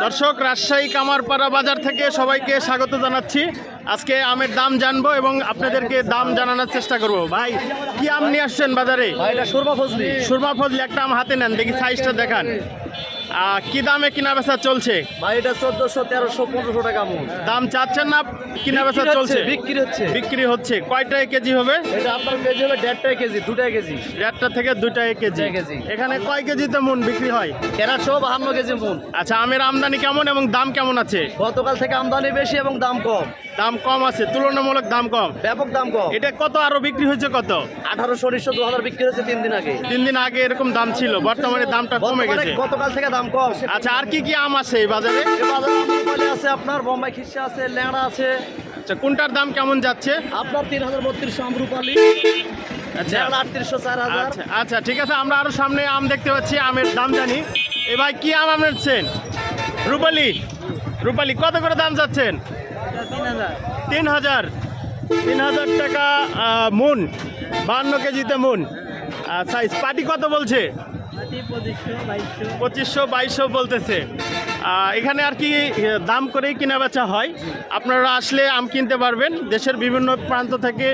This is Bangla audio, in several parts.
দর্শক, রাজশাহী কামারপাড়া বাজার থেকে সবাইকে স্বাগত জানাচ্ছি। আজকে আমের দাম জানবো এবং আপনাদেরকে দাম জানানোর চেষ্টা করব। ভাই, কি আম নিয়ে আসছেন বাজারে? এটা সুরমা ফজলি। সুরমা ফজলি, একটা আম হাতে নেন, দেখি সাইজটা দেখান। কি দামে কিনা বেচা চলছে? ভাই এটা 1400, 1300, 1500 টাকা মূল। দাম চাচ্ছেন না কিনা বেচা চলছে? বিক্রি হচ্ছে। বিক্রি হচ্ছে। কয়টায় কেজি হবে? এটা আপনার কেজি হবে 1.5 কেজি, 2 কেজি। 1.5 থেকে 2 কেজি। কেজি। এখানে কয় কেজিতে মন বিক্রি হয়? 152 কেজি মূল। আচ্ছা, আমের আমদানি কেমন এবং দাম কেমন আছে? গতকাল থেকে আমদানি বেশি এবং দাম কম। দাম কম আছে, তুলনামূলক দাম কম। ব্যাপক দাম কম। এটা কত আরো বিক্রি হয়েছে কত? 1800, 1900, 2000 বিক্রি হচ্ছে 3 দিন আগে। 3 দিন আগে এরকম দাম ছিল, বর্তমানে দামটা কমে গেছে। গতকাল থেকে দাম কম। আচ্ছা, আর কি কি আম আছে এই বাজারে? এই বাজারে আমরুপালি আছে, আপনার বোম্বাই খিরসা আছে, ল্যাংড়া আছে। আচ্ছা, কোনটার দাম কেমন যাচ্ছে? আপনার 3032 আমরুপালি, আচ্ছা ল্যাংড়া 3800, 4000। আচ্ছা আচ্ছা, ঠিক আছে। আমরা আরো সামনে আম দেখতে পাচ্ছি, আমের দাম জানি। এ ভাই, কি আম আনছেন? রূপালি। রূপালি কত করে দাম যাচ্ছেন? 3000। 3000 টাকা মন, 52 কেজিতে মন। সাইজ পাটি কত বলছে? 2500, 2200 বলতেছে। এখানে আর কি দাম করেই কেনা বেচা হয়। আপনারা আসলে আম কিনতে পারবেন, দেশের বিভিন্ন প্রান্ত থেকে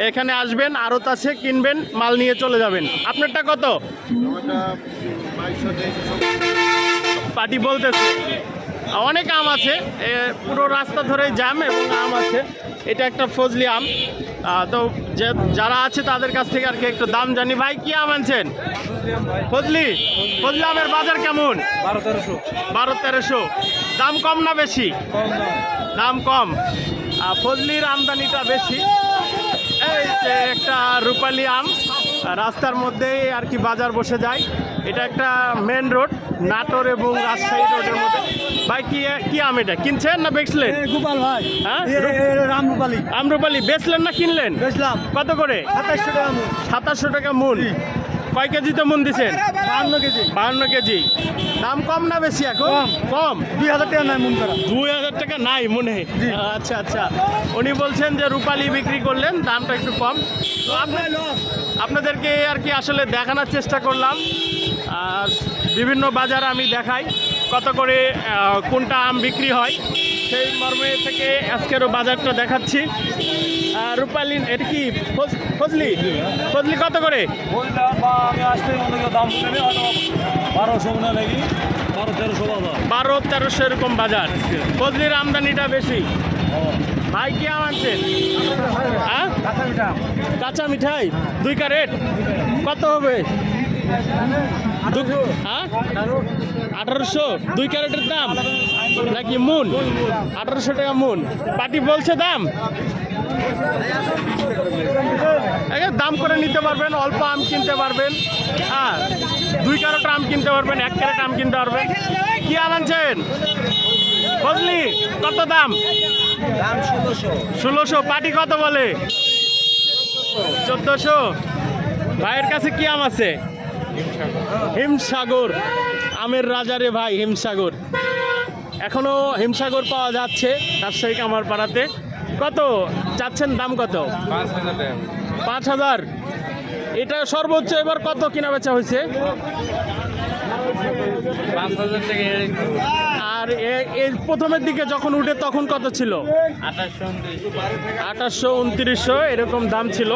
এখানে আসবেন, আড়ত আছে, কিনবেন, মাল নিয়ে চলে যাবেন। আপনারটা কত? পাটি বলতেছে। অনেক আম আছে, পুরো রাস্তা ধরেই জ্যাম এবং আম আছে। এটা একটা ফজলি আম। তো যারা আছে তাদের কাছ থেকে আর কি একটু দাম জানি। ভাই, কি আম আনছেন? ফজলি। ফজলি আমের বাজার কেমন? 1200-1300। দাম কম না বেশি? দাম কম। ফজলির আমদানিটা বেশি। এই যে একটা রূপালি আম, রাস্তার মধ্যেই আর কি বাজার বসে যায়। এটা একটা মেন রোড, নাটোর এবং রাজশাহী রোডের মধ্যে। ভাই, কি আম এটা কিনছেন না বেচলেন? গোপাল ভাই, হ্যাঁ, আমরুপালি। আমরুপালি বেচলেন না কিনলেন? বেচলাম। কত করে? 2700 টাকা মূল। 2700 টাকা মূল। কয় কেজিতে মন দিছেন? 52 কেজি। 52 কেজি। দাম কম না বেশি এখন? কম। 2000 টাকা নাই মন করা। 2000 টাকা নাই মনে। আচ্ছা আচ্ছা, উনি বলছেন যে রূপালি বিক্রি করলেন, দামটা একটু কম। তো আপনাদেরকে আর কি আসলে দেখানোর চেষ্টা করলাম। আর বিভিন্ন বাজার আমি দেখাই কত করে কোনটা আম বিক্রি হয়, সেই মর্মে থেকে আজকেরও বাজারটা দেখাচ্ছি। রূপালি, এটা কি ফজলি? ফজলি কত করে? আমি আসতে দাম 1200 মনে নাকি, 1200-1300 এরকম বাজার। ফজলির আমদানিটা বেশি। ভাই, কি আম আনছেন? হ্যাঁ, কাঁচা মিঠাই 2 ক্যারেট। কত হবে? 1800। 2 ক্যারেটের দাম নাকি মুন? 1800 টাকা মুন। পাটি বলছে দাম। দাম করে নিতে পারবেন, অল্প আম কিনতে পারবেন। হ্যাঁ, 2 ক্যারেট আম কিনতে পারবেন, 1 ক্যারেট আম কিনতে পারবেন। কি আম আনছেন? ফজলি কত দাম? 1600। পাটি কত বলে? 1400। ভাইয়ের কাছে কি আম আছে? হিমসাগর। আমের রাজারে ভাই, হিমসাগর। এখনো হিমসাগর পাওয়া যাচ্ছে রাজশাহী কামারপাড়াতে। কত চাচ্ছেন? দাম কত? 5000। এটা সর্বোচ্চ এবার কত কিনা বেচা হয়েছে? 5000 টাকা। আর এই প্রথমের দিকে যখন উঠে তখন কত ছিল? 2800, 2900 এরকম দাম ছিল।